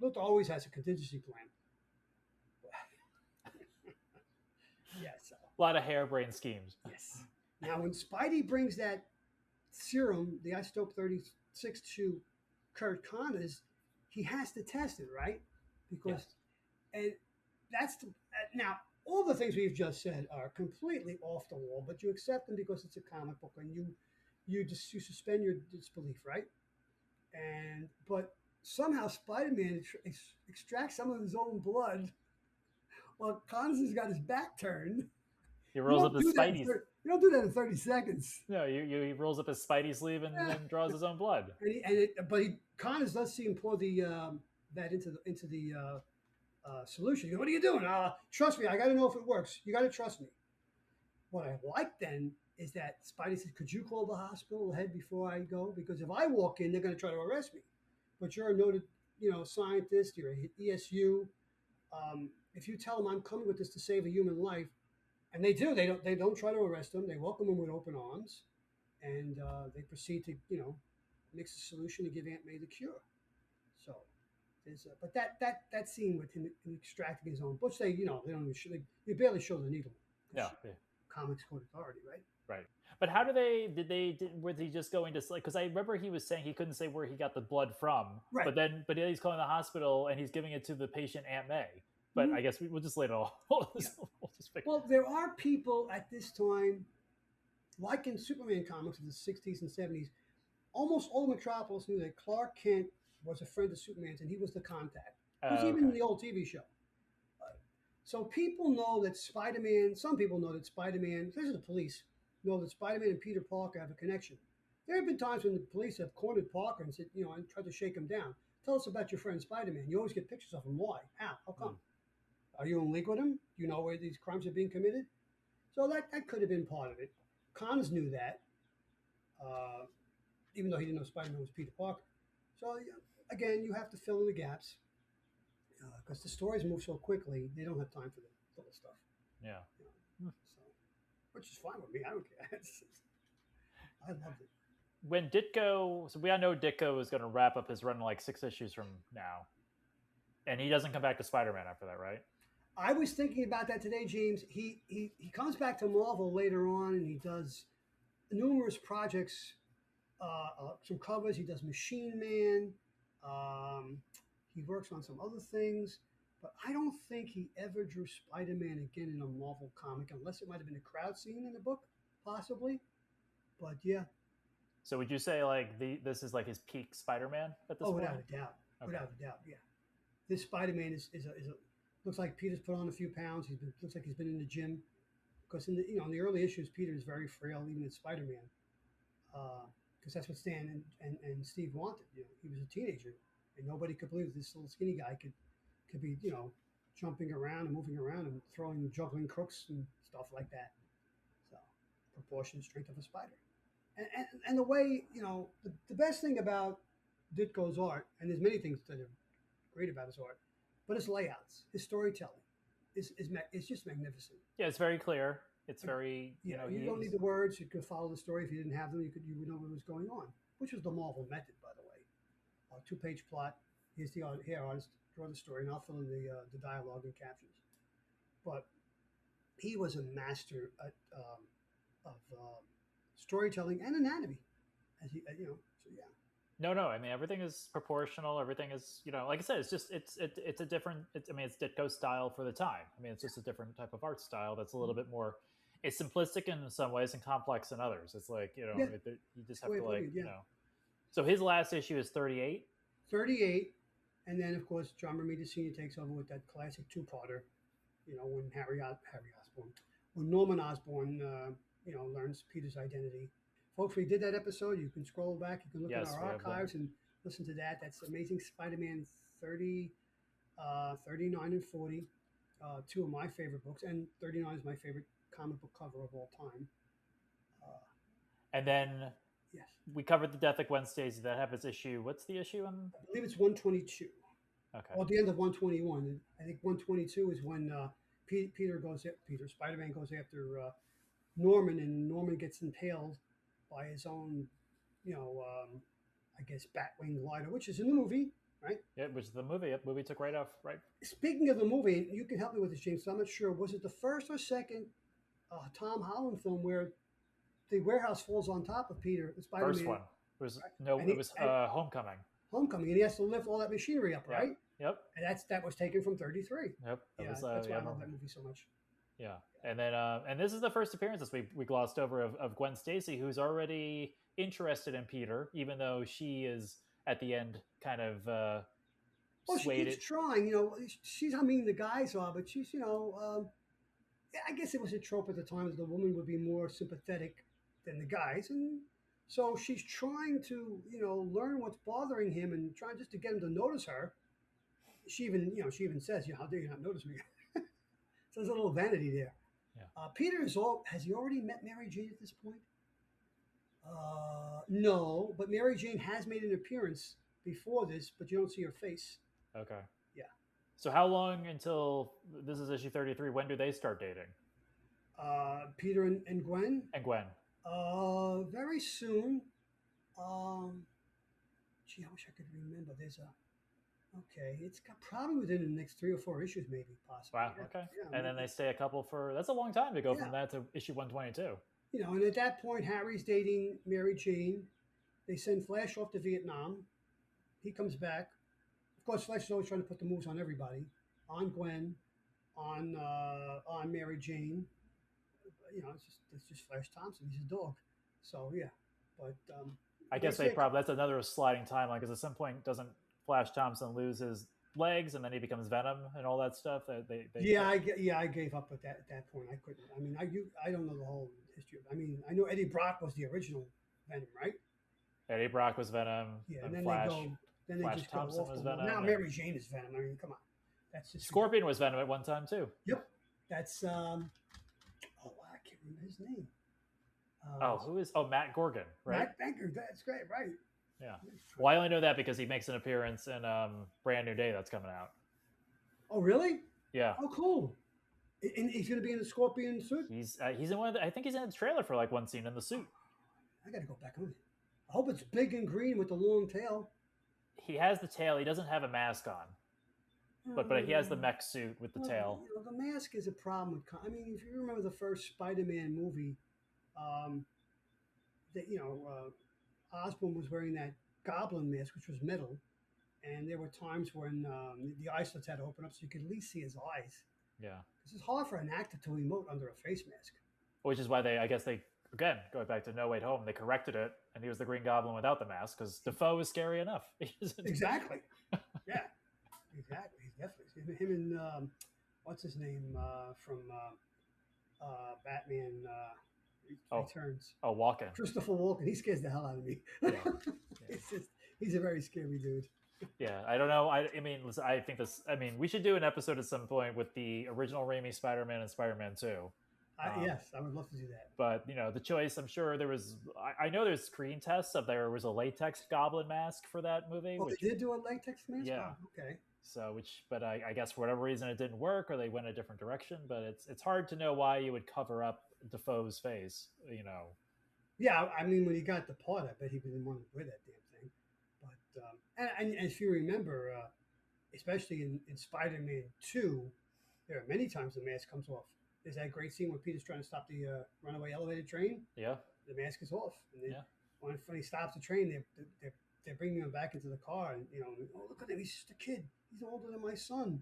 Luthor always has a contingency plan. Yes. A lot of harebrained schemes. Yes. Now, when Spidey brings that serum, the isotope 36 to Kurt Connors, he has to test it, right? Because, and that's now all the things we've just said are completely off the wall, but you accept them because it's a comic book, and you suspend your disbelief, right? But somehow Spider-Man extracts some of his own blood while Connors has got his back turned. He rolls up his Spidey. You don't do that in 30 seconds. No, he rolls up his Spidey sleeve and draws his own blood. But Connors does see him pour that into the solution. He goes, "What are you doing? Trust me, I got to know if it works. You got to trust me." What I like then is that Spidey says, "Could you call the hospital ahead before I go? Because if I walk in, they're going to try to arrest me. But you're a noted, scientist. You're an ESU. If you tell them I'm coming with this to save a human life." And they do. They don't try to arrest him. They welcome him with open arms, and they proceed to mix the solution to give Aunt May the cure. So there's but that scene with him extracting his own, which they don't even show, they barely show the needle. Yeah. Comics Code Authority, right? Right. But how was he just going to, because I remember he was saying he couldn't say where he got the blood from. Right. But then he's calling the hospital and he's giving it to the patient Aunt May. But I guess we'll just lay it all. Well, there are people at this time, like in Superman comics of the 60s and 70s, almost all Metropolis knew that Clark Kent was a friend of Superman's and he was the contact. It was even in the old TV show. So people know that Spider-Man, some people know that Spider-Man, especially the police, know that Spider-Man and Peter Parker have a connection. There have been times when the police have cornered Parker and said, and tried to shake him down. Tell us about your friend Spider-Man. You always get pictures of him. Why? How come? Are you in league with him? Do you know where these crimes are being committed? So that could have been part of it. Connors knew that, even though he didn't know Spider-Man was Peter Parker. So again, you have to fill in the gaps. because the stories move so quickly, they don't have time for the little stuff. Yeah. You know? So, which is fine with me. I don't care. I loved it. When Ditko, so we all know Ditko is going to wrap up his run in like 6 issues from now, and he doesn't come back to Spider-Man after that, right? I was thinking about that today, James. He comes back to Marvel later on, and he does numerous projects, some covers. He does Machine Man. He works on some other things, but I don't think he ever drew Spider-Man again in a Marvel comic, unless it might have been a crowd scene in the book, possibly. But yeah. So would you say like this is like his peak Spider-Man at this point? Without a doubt, Okay. without a doubt, yeah. This Spider-Man is a looks like Peter's put on a few pounds. Looks like he's been in the gym, because in the early issues, Peter is very frail, even as Spider-Man, because that's what Stan and Steve wanted. He was a teenager, and nobody could believe this little skinny guy could be jumping around and moving around and juggling crooks and stuff like that. So, proportionate strength of a spider. And the way, the best thing about Ditko's art, and there's many things that are great about his art, but his layouts, his storytelling is just magnificent. Yeah, it's very clear. It's very, you don't need the words. You could follow the story. If you didn't have them, you would know what was going on, which was the Marvel method, by the way. 2-page plot. Here's the artist, draw the story, and I'll fill in the dialogue and captions. But he was a master of storytelling and anatomy, so yeah. No. I mean, everything is proportional. Everything is, like I said, it's just it's a different. It's Ditko's style for the time. I mean, it's just a different type of art style that's a little bit more. It's simplistic in some ways and complex in others. It's like you just have to So his last issue is 38. 38, and then of course John Romita Sr. takes over with that classic two-parter. When when Norman Osborne learns Peter's identity. Folks, we did that episode. You can scroll back. You can look at our archives and listen to that. That's Amazing Spider-Man 30, 39, and 40. Two of my favorite books. And 39 is my favorite comic book cover of all time. And then yes, we covered the death of Gwen Stacy. That happens issue. What's the issue? I believe it's 122. Okay. Or at the end of 121. I think 122 is when Spider-Man goes after Norman, and Norman gets impaled by his own, I guess, Batwing glider, which is in the movie, right? Yeah, which is the movie. The movie took right off, right? Speaking of the movie, you can help me with this, James. So I'm not sure. Was it the first or second Tom Holland film where the warehouse falls on top of Peter, the Spider-Man? First one. It was it was Homecoming. Homecoming, and he has to lift all that machinery up, right? Yep. And that was taken from 33. Yep. That's why I love that movie so much. Yeah, and then and this is the first appearance we glossed over of Gwen Stacy, who's already interested in Peter, even though she is at the end kind of swayed. She's trying. She's how mean the guys are, but she's I guess it was a trope at the time that the woman would be more sympathetic than the guys, and so she's trying to learn what's bothering him and trying just to get him to notice her. She even says, how dare you not notice me? So there's a little vanity there. Yeah. Peter has he already met Mary Jane at this point? No, but Mary Jane has made an appearance before this, but you don't see her face. Okay. Yeah. So how long until this is issue 33? When do they start dating? Peter and Gwen? And Gwen. Very soon. Gee, I wish I could remember. It's probably within the next 3 or 4 issues, maybe, possibly. Wow, okay. Yeah, and then they stay a couple that's a long time to go from that to issue 122. And at that point, Harry's dating Mary Jane. They send Flash off to Vietnam. He comes back. Of course, Flash is always trying to put the moves on everybody. On Gwen, on Mary Jane. It's just Flash Thompson. He's a dog. So, yeah. But I guess that's another sliding timeline, because at some point doesn't Flash Thompson lose his legs and then he becomes Venom and all that stuff? I gave up at that point. I couldn't. I mean, I don't know the whole history of it. I mean, I know Eddie Brock was the original Venom, right? Eddie Brock was Venom. Yeah, and then Flash Thompson was Venom. Now Mary Jane is Venom. I mean, come on. That's just Scorpion was Venom at one time too. Yep. That's I can't remember his name. Who is Matt Gorgon, right? Matt Banker, that's great, right? Yeah. Well, I only know that because he makes an appearance in Brand New Day that's coming out. Oh, really? Yeah, Oh, cool. And he's going to be in the Scorpion suit? he's in one of I think he's in the trailer for like one scene in the suit. I got to go back on it. I hope it's big and green with the long tail. He has the tail. He doesn't have a mask on, but he has the Um, mech suit with the well, tail. the mask is a problem with. I mean, if you remember the first Spider-Man movie, um, that Osborne was wearing that Goblin mask, which was metal, and there were times when the eye slits had to open up so you could at least see his eyes. Yeah, Because it's hard for an actor to emote under a face mask. which is why I guess they again going back to No Way Home, they corrected it, and he was the Green Goblin without the mask because Defoe is scary enough. Exactly. Yeah. Exactly. He's definitely him and what's his name from Batman Oh, Returns. Walken. Christopher Walken. He scares the hell out of me. Yeah. It's just, he's a very scary dude. Yeah, I don't know. I mean, listen, I think this. I mean, we should do an episode at some point with the original Raimi Spider-Man and Spider-Man 2. Yes, I would love to do that. But the choice. I'm sure there was. I know there's screen tests of there was a latex goblin mask for that movie. Oh, which, they did do a latex mask. Yeah. Oh, okay. So but I guess for whatever reason it didn't work or they went a different direction. But it's hard to know why you would cover up Defoe's face. Yeah, I mean, when he got the part, I bet he didn't want to wear that damn thing. But and if you remember, especially in Spider-Man 2, there are many times the mask comes off. There's that great scene where Peter's trying to stop the runaway elevated train. Yeah. The mask is off, and then Yeah. when he stops the train, they're bringing him back into the car, and oh, look at him, he's just a kid. He's older than my son.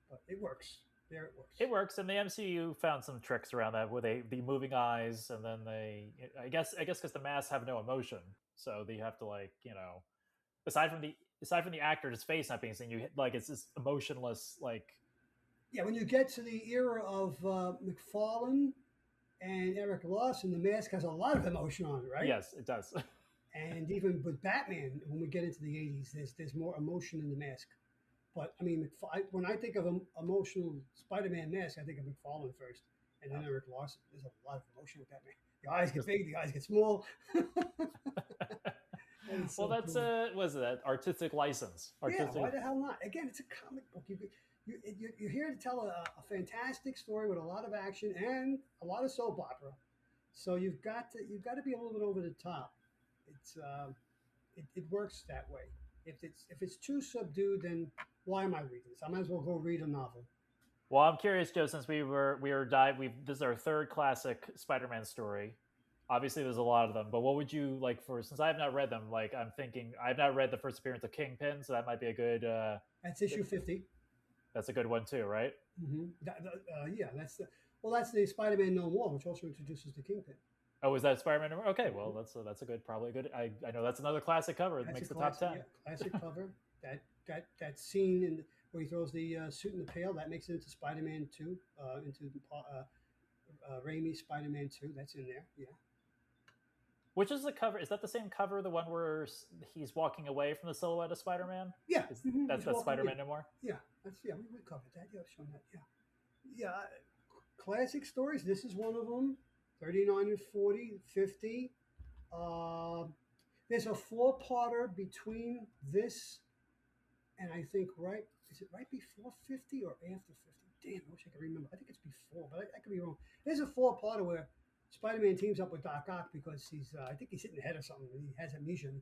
But it works. There it works. It works, and the MCU found some tricks around that with the moving eyes, and then I guess because the masks have no emotion, so they have to aside from the actor's face not being seen, it's this emotionless Yeah, when you get to the era of McFarlane and Eric Lawson, the mask has a lot of emotion on it, right? Yes, it does. And even with Batman, when we get into the 80s, there's more emotion in the mask. But I mean, when I think of an emotional Spider-Man mask, I think of McFarlane first, and then Eric Lawson. There's a lot of emotion with that man. The eyes get big, the eyes get small. Well, that's cool. was it that artistic license? Yeah, why the hell not? Again, it's a comic book. You're here to tell a fantastic story with a lot of action and a lot of soap opera. So you've got to be a little bit over the top. It works that way. If it's too subdued, then why am I reading this? I might as well go read a novel. Well, I'm curious, Joe. Since this is our third classic Spider-Man story. Obviously, there's a lot of them, but what would you like for? Since I have not read them, I'm thinking I've not read the first appearance of Kingpin, so that might be a good. That's issue 50. That's a good one too, right? Mm-hmm. Yeah, that's the Spider-Man No More, which also introduces the Kingpin. Oh, is that Spider-Man? Okay, well, that's a good, probably a good. I know that's another classic cover that makes the top 10. Yeah, classic cover. That scene where he throws the suit in the pail, that makes it into Spider-Man 2, into Raimi's Spider-Man 2. That's in there. Yeah. Which is the cover? Is that the same cover? The one where he's walking away from the silhouette of Spider-Man? Yeah. That's Spider-Man No More? Yeah. We covered that. Yeah, I've shown that. Yeah. Yeah. Classic stories. This is one of them. 39 and 40, 50. There's a 4-parter between this and I think is it right before 50 or after 50? Damn, I wish I could remember. I think it's before, but I could be wrong. There's a 4-parter where Spider-Man teams up with Doc Ock because I think he's hitting the head or something. And he has amnesia. And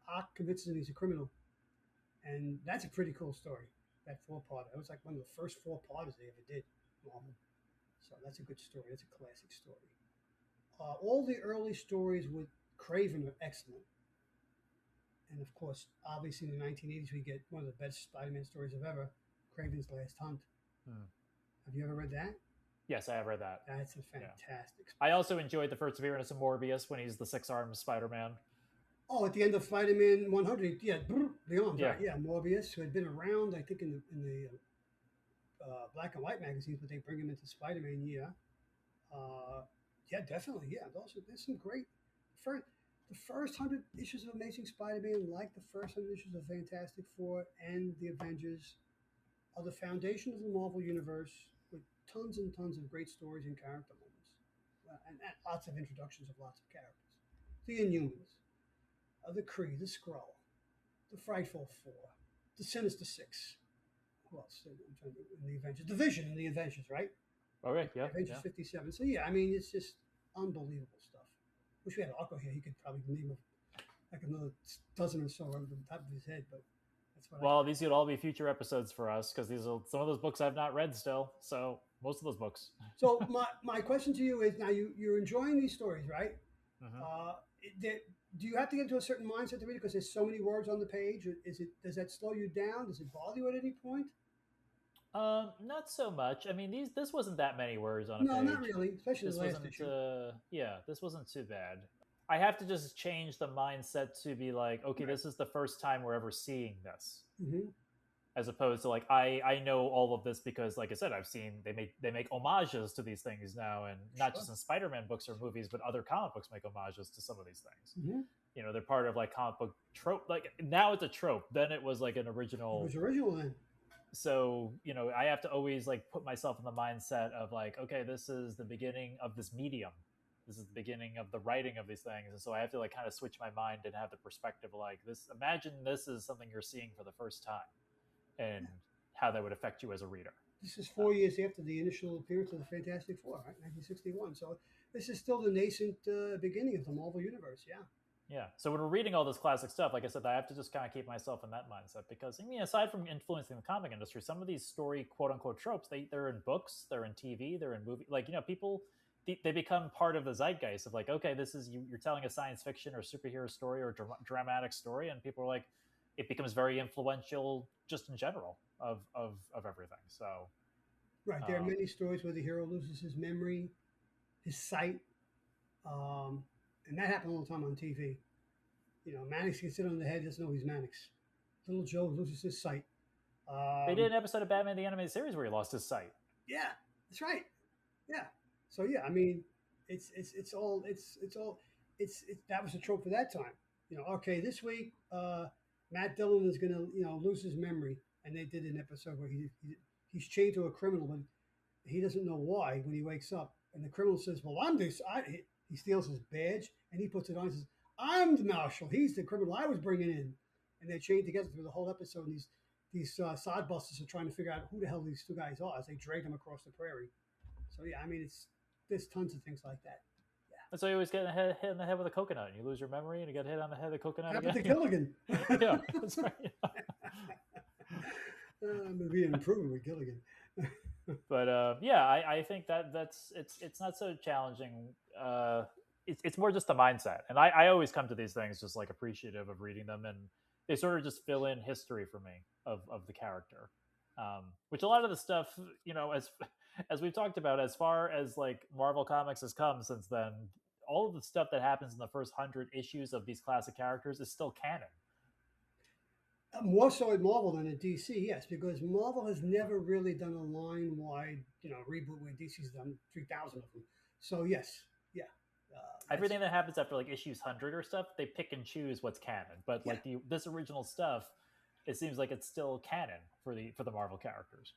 Ock convinces him he's a criminal. And that's a pretty cool story, that 4-parter. It was like one of the first 4-parters they ever did. Marvel. So that's a good story. That's a classic story. All the early stories with Craven are excellent. And of course, obviously in the 1980s, we get one of the best Spider-Man stories of ever, Craven's Last Hunt. Have you ever read that? Yes, I have read that. That's a fantastic. Yeah. I also enjoyed the first appearance of Morbius when he's the 6-armed Spider-Man. Oh, at the end of Spider-Man 100, yeah, the arms, yeah. Right? Yeah, Morbius, who had been around, I think, in the black and white magazines, but they bring him into Spider-Man. Yeah, definitely. Yeah, there's some great. The first 100 issues of Amazing Spider-Man, like the first 100 issues of Fantastic Four and the Avengers, are the foundation of the Marvel Universe with tons and tons of great stories and character moments, and lots of introductions of lots of characters. The Inhumans, the Kree, the Skrull, the Frightful Four, the Sinister Six. who else? I'm trying to, in the Avengers, Division in the Avengers, right? Okay, yeah, Avengers yeah. 57. So yeah, I mean, it's just unbelievable stuff. Wish we had Arco here. He could probably name like another dozen or so over the top of his head, but that's what I Well, can. these could all be future episodes for us because these are some of those books I've not read still. So most of those books. So my question to you is: now you're enjoying these stories, right? Hmm. Uh, do you have to get into a certain mindset to read it because there's so many words on the page? Does that slow you down? Does it bother you at any point? Not so much. I mean, this wasn't that many words on a No, not page. really, especially the This last wasn't, issue. yeah, this wasn't too bad. I have to just change the mindset to be like, okay, Right. this is the first time we're ever seeing this, Mm-hmm. as opposed to like I know all of this because, like I said, I've seen they make homages to these things now, and not Sure. just in Spider-Man books or movies, but other comic books make homages to some of these things. Mm-hmm. You know, they're part of like comic book trope. Like now it's a trope. Then it was like an It original. was original then. So I have to always like put myself in the mindset of like, okay, this is the beginning of this medium, this is the beginning of the writing of these things, and so I have to like kind of switch my mind and have the perspective of like this, imagine this is something you're seeing for the first time and how that would affect you as a reader. This is uh, 4 years after the initial appearance of the Fantastic Four, right? 1961. So this is still the nascent beginning of the Marvel Universe. Yeah. yeah, so when we're reading all this classic stuff, like I said, I have to just kind of keep myself in that mindset because I mean, aside from influencing the comic industry, some of these story quote unquote tropes, they're in books, they're in TV, they're in movie, like people, they become part of the zeitgeist of like, okay, this is you're telling a science fiction or superhero story or dramatic story, and people are like, it becomes very influential just in general of everything. So Right. There are um, many stories where the hero loses his memory, his sight, um, and that happened all the time on TV. Mannix gets hit on the head, doesn't know he's Mannix. Little Joe loses his sight. they did Um, an episode of Batman the Animated Series where he lost his sight. yeah, that's right. Yeah. So yeah, I mean, it's that was a trope for that time. Okay, this week Matt Dillon is gonna lose his memory, and they did an episode where he's chained to a criminal, but he doesn't know why when he wakes up, and the criminal says, "Well, I'm this." He steals his badge and he puts it on. And says, "I'm the marshal. He's the criminal I was bringing in," and they're chained together through the whole episode. And these side busters are trying to figure out who the hell these two guys are as they drag them across the prairie. So yeah, I mean, there's tons of things like that. And so you always get hit in the head with a coconut, and you lose your memory, and you get hit on the head with a coconut Happened to again. Gilligan. Yeah, that's right. Maybe an improvement with Gilligan. But yeah, I think that's it's not so challenging. It's more just the mindset, and I always come to these things just like appreciative of reading them, and they sort of just fill in history for me of the character, which a lot of the stuff, as we've talked about, as far as like Marvel Comics has come since then, all of the stuff that happens in the first 100 issues of these classic characters is still canon. More so at Marvel than at DC, yes, because Marvel has never really done a line-wide, reboot where DC's done 3,000 of them. So yes, yeah, Everything that happens after like issues 100 or stuff, they pick and choose what's canon. But yeah, like this original stuff, it seems like it's still canon for the Marvel characters.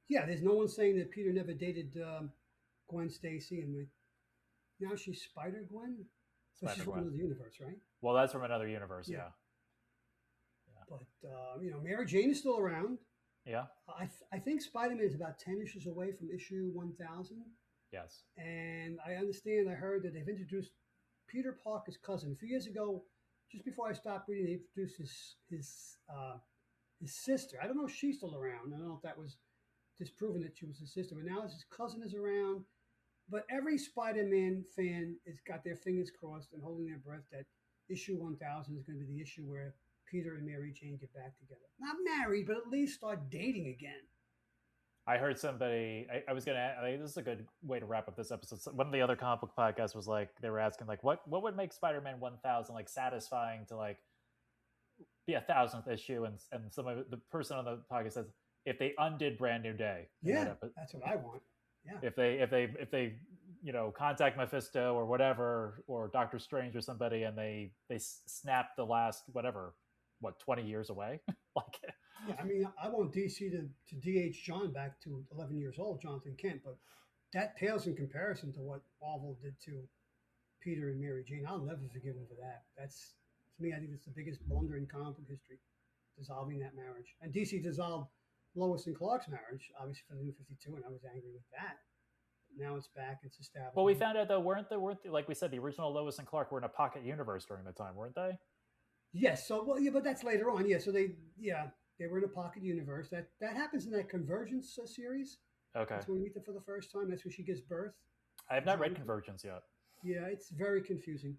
yeah. There's no one saying that Peter never dated Gwen Stacy, and now she's Spider Gwen, but she's Spider from Gwen. another universe, right? Well, that's from another universe. Yeah, Yeah, but Mary Jane is still around. yeah, I think Spider-Man is about 10 issues away from issue 1,000. yes. And I heard that they've introduced Peter Parker's cousin. A few years ago, just before I stopped reading, they introduced his sister. I don't know if she's still around. I don't know if that was disproven that she was his sister, but now his cousin is around. But every Spider-Man fan has got their fingers crossed and holding their breath that issue 1,000 is going to be the issue where Peter and Mary Jane get back together. Not married, but at least start dating again. I heard somebody. I was gonna. This is a good way to wrap up this episode. One of the other comic book podcasts was like they were asking like what would make Spider-Man 1,000 like satisfying to like be 1,000th issue, and some of the person on the podcast says if they undid Brand New Day. Yeah, that's what I want. Yeah. If they contact Mephisto or whatever or Doctor Strange or somebody and they snap the last 20 years away. Like Yeah, I mean, I want DC to DH John back to 11 years old, Jonathan Kent, but that pales in comparison to what Marvel did to Peter and Mary Jane. I'll never forgive them for that. That's, to me, I think it's the biggest blunder in comic book history, dissolving that marriage. And DC dissolved Lois and Clark's marriage, obviously for the New 52, and I was angry with that. Now it's back, it's established. Well, we found out though, weren't they, like we said, the original Lois and Clark were in a pocket universe during the time, weren't they? Yes, so well, yeah, but that's later on. Yeah, so they were in a pocket universe. That happens in that Convergence series. Okay. That's when we meet them for the first time. That's when she gives birth. I have not read Convergence yet. Yeah, it's very confusing.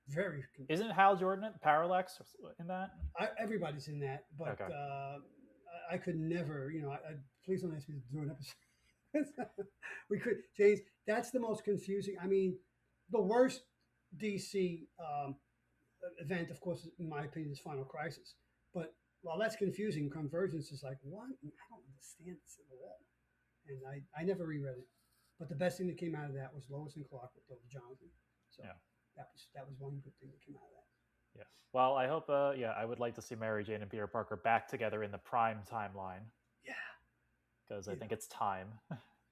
Very confusing. Isn't Hal Jordan Parallax in that? Everybody's in that, but Okay. I could never, please don't ask me to do an episode. We could, James, that's the most confusing. I mean, the worst DC event, of course, in my opinion, is Final Crisis. But while that's confusing, Convergence is like, what? I don't understand this at all. And I never reread it. But the best thing that came out of that was Lois and Clark with Jonathan. So yeah. that was one good thing that came out of that. Yeah. Well, I hope. I would like to see Mary Jane and Peter Parker back together in the Prime timeline. Yeah. Because I think it's time.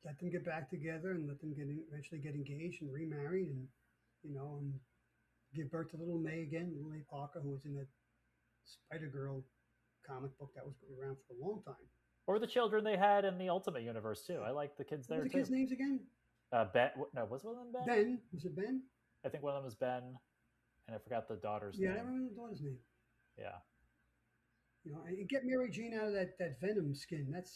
Let them get back together and let them eventually get engaged and remarried, and and give birth to little May again, little May Parker, who was in the Spider-Girl comic book that was around for a long time. Or the children they had in the Ultimate Universe too. I like the kids there too. What were the kids' names again? Ben. No, was one of them Ben? Ben. Was it Ben? I think one of them was Ben, and I forgot the daughter's name. Yeah, I remember the daughter's name. Yeah. And get Mary Jane out of that Venom skin. That's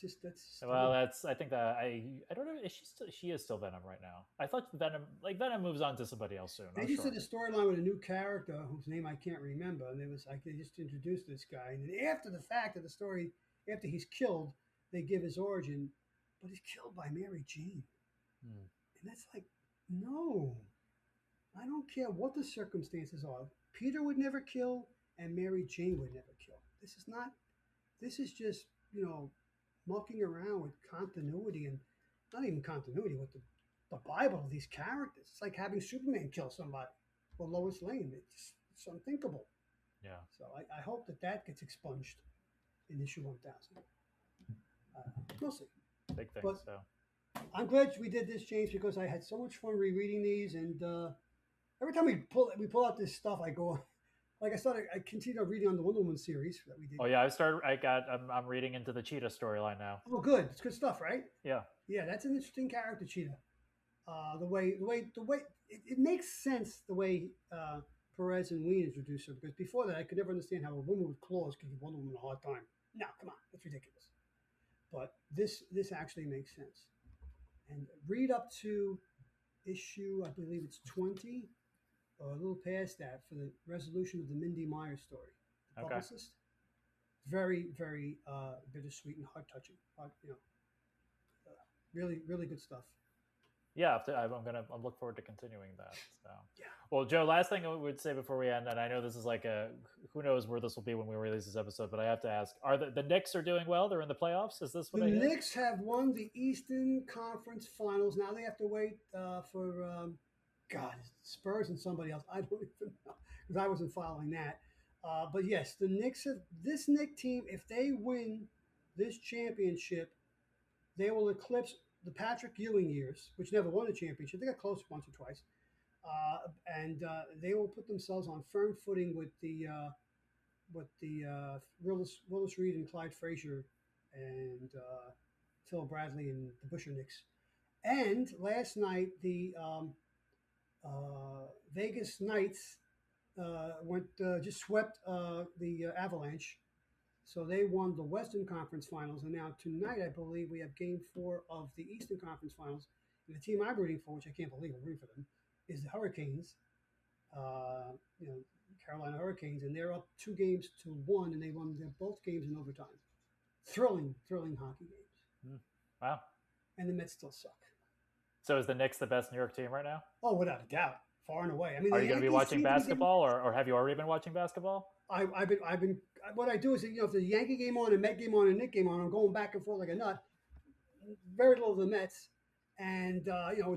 well, I think that I don't know. She is still Venom right now. I thought Venom moves on to somebody else soon. They just did a storyline with a new character whose name I can't remember, and it was like they just introduced this guy, and then after the fact of the story, after he's killed, they give his origin, but he's killed by Mary Jane, and that's like, no, I don't care what the circumstances are. Peter would never kill, and Mary Jane would never kill. This is just, mucking around with continuity, and not even continuity with the Bible of these characters. It's like having Superman kill somebody or Lois Lane. It's unthinkable. Yeah. So I hope that gets expunged in issue 1000. We'll see. Big thing. But so I'm glad we did this, James, because I had so much fun rereading these, and every time we pull out this stuff, I go. Like I continued reading on the Wonder Woman series that we did. Oh yeah, I'm reading into the Cheetah storyline now. Oh, good. It's good stuff, right? Yeah. Yeah, that's an interesting character, Cheetah. The way it makes sense the way Perez and Ween introduced her, because before that I could never understand how a woman with claws could give Wonder Woman a hard time. No, come on, that's ridiculous. But this actually makes sense. And read up to issue, I believe it's 20. Or a little past that for the resolution of the Mindy Meyer story, the publicist. Very, very bittersweet and heart-touching. Really, really good stuff. Yeah, I'm look forward to continuing that. So. Yeah. Well, Joe, last thing I would say before we end, and I know this is like who knows where this will be when we release this episode, but I have to ask: are the Knicks are doing well? They're in the playoffs. Is this what the Knicks have won the Eastern Conference Finals? Now they have to wait for. God, Spurs and somebody else. I don't even know because I wasn't following that. But yes, the Knicks have this Knicks team. If they win this championship, they will eclipse the Patrick Ewing years, which never won a championship. They got close once or twice, and they will put themselves on firm footing with the Willis Reed and Clyde Frazier and Phil Bradley and the Busher Knicks. And last night the Vegas Knights just swept the Avalanche, so they won the Western Conference Finals. And now tonight, I believe we have Game 4 of the Eastern Conference Finals. And the team I'm rooting for, which I can't believe I'm rooting for them, is the Hurricanes. Carolina Hurricanes, and they're up 2-1, and they won both games in overtime. Thrilling hockey games. Wow. And the Mets still suck. So is the Knicks the best New York team right now? Oh, without a doubt, far and away. I mean, are you going to be watching basketball, or have you already been watching basketball? I've been. What I do is, if the Yankee game on, a Met game on, a Knick game on, I'm going back and forth like a nut. Very little of the Mets, and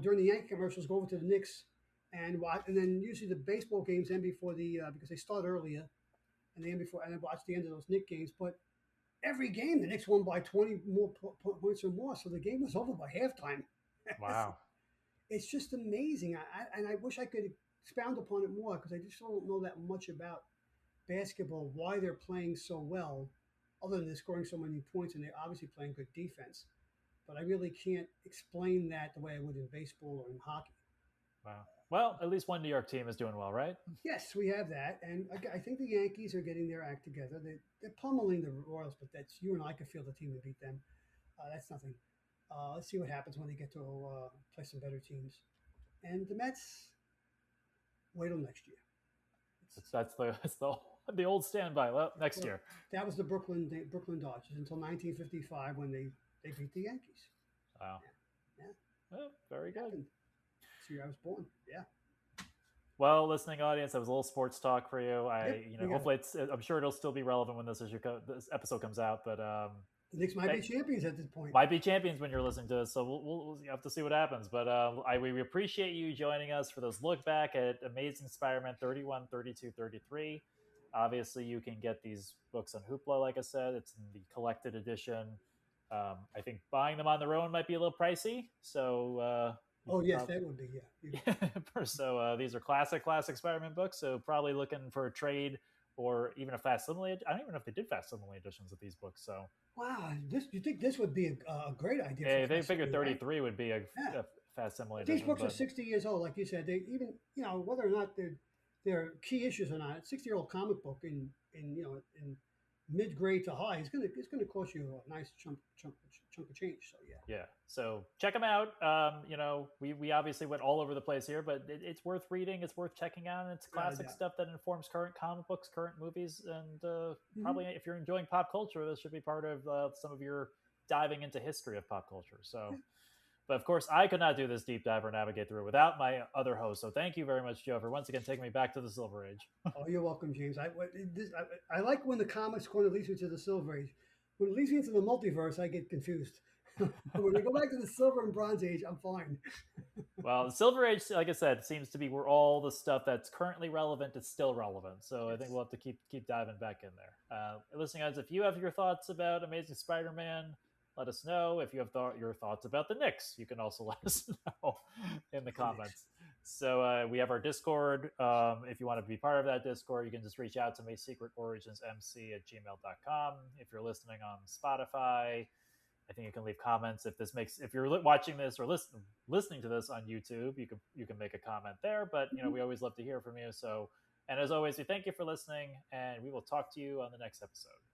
during the Yankee commercials, go over to the Knicks and watch. And then usually the baseball games end before because they start earlier, and they end before, and I watch the end of those Knick games. But every game, the Knicks won by 20 more points or more, so the game was over by halftime. Wow. It's just amazing. I wish I could expound upon it more because I just don't know that much about basketball, why they're playing so well. other than they're scoring so many points and they're obviously playing good defense. But I really can't explain that the way I would in baseball or in hockey. Wow. Well, at least one New York team is doing well, right? Yes, we have that, and I think the Yankees are getting their act together. They're pummeling the Royals, but that's you and I could feel the team to beat them. That's nothing. Let's see what happens when they get to play some better teams. And the Mets, wait till next year. That's the old standby. Well, next year. That was the Brooklyn Dodgers until 1955 when they beat the Yankees. Wow. Yeah. Well, very good. That's the year I was born. Yeah. Well, listening audience, that was a little sports talk for you. Hopefully I'm sure it'll still be relevant when this episode comes out. But the Knicks might be champions at this point. Might be champions when you're listening to this, so we'll have to see what happens. But we appreciate you joining us for those look back at Amazing Spider-Man 31, 32, 33. Obviously, you can get these books on Hoopla, like I said. It's in the collected edition. I think buying them on their own might be a little pricey. So that would be, yeah. So these are classic Spider-Man books. So probably looking for a trade or even a facsimile. I don't even know if they did facsimile editions of these books. So wow, you think this would be a great idea? Yeah, they figured 33 would be a facsimile edition. These books are 60 years old, like you said. They even whether or not they're key issues or not. 60-year-old comic book in mid-grade to high, it's gonna cost you a nice chunk of change. So yeah. So check them out. We obviously went all over the place here, but it's worth reading. It's worth checking out. And it's classic stuff that informs current comic books, current movies, and probably if you're enjoying pop culture, this should be part of some of your diving into history of pop culture. So. But of course, I could not do this deep dive or navigate through it without my other host. So thank you very much, Joe, for once again taking me back to the Silver Age. Oh, you're welcome, James. I like when the comics corner leads me to the Silver Age. When it leads me into the multiverse, I get confused. When we go back to the Silver and Bronze Age, I'm fine. Well, the Silver Age, like I said, seems to be where all the stuff that's currently relevant is still relevant. So I think we'll have to keep diving back in there. Listening guys, if you have your thoughts about Amazing Spider-Man, let us know. If you have your thoughts about the Knicks, you can also let us know in the comments. So we have our Discord. If you want to be part of that Discord, you can just reach out to me, secretorigins.mc@gmail.com. If you're listening on Spotify, I think you can leave comments. If you're watching this or listening to this on YouTube, you can make a comment there. But we always love to hear from you. So, and as always, we thank you for listening, and we will talk to you on the next episode.